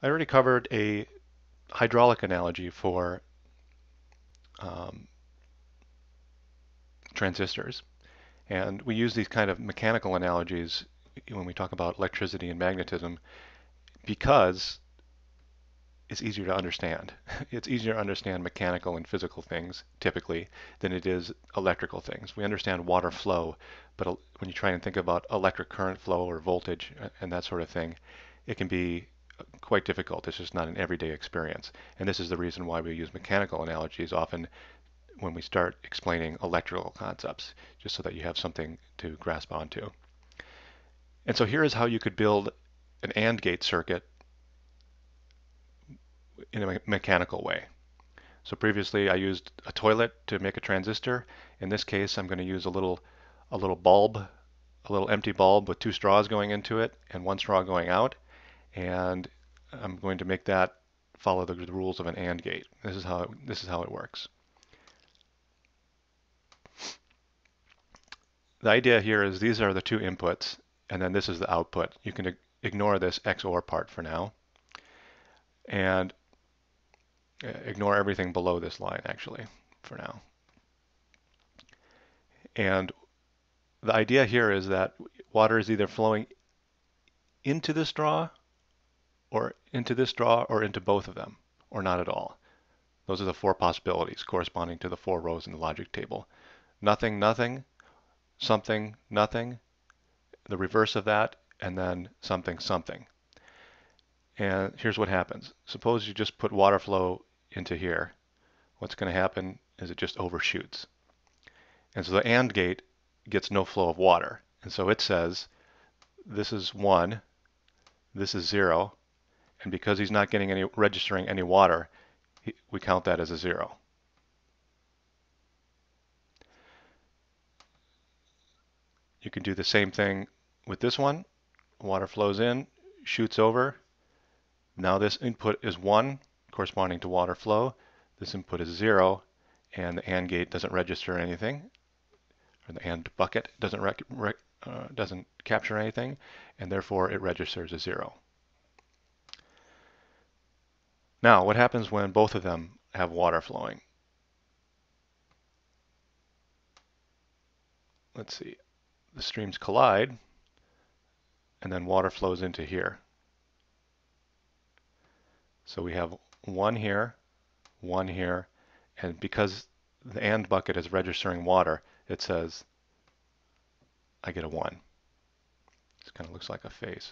I already covered a hydraulic analogy for um, transistors. And we use these kind of mechanical analogies when we talk about electricity and magnetism because it's easier to understand. It's easier to understand mechanical and physical things typically than it is electrical things. We understand water flow, but when you try and think about electric current flow or voltage and that sort of thing, it can be quite difficult. It's just not an everyday experience. And this is the reason why we use mechanical analogies often when we start explaining electrical concepts, just so that you have something to grasp onto. And so here is how you could build an AND gate circuit in a mechanical way. So previously I used a toilet to make a transistor. In this case, I'm going to use a little bulb, a little empty bulb with two straws going into it and one straw going out. And I'm going to make that follow the rules of an AND gate. This is how it works. The idea here is these are the two inputs, and then this is the output. You can ignore this XOR part for now, and ignore everything below this line actually for now. And the idea here is that water is either flowing into the straw or into this straw or into both of them, or not at all. Those are the four possibilities corresponding to the four rows in the logic table. Nothing, nothing, something, nothing, the reverse of that, and then something, something. And here's what happens. Suppose you just put water flow into here. What's going to happen is it just overshoots. And so the AND gate gets no flow of water. And so it says this is 1, this is 0, and because he's not registering any water, we count that as a 0. You can do the same thing with this one. Water flows in, shoots over. Now this input is 1, corresponding to water flow. This input is 0, and the AND gate doesn't register anything, or the AND bucket doesn't capture anything, and therefore it registers as 0. Now, what happens when both of them have water flowing? Let's see. The streams collide, and then water flows into here. So we have 1 here, 1 here, and because the AND bucket is registering water, it says I get a 1. This kind of looks like a face.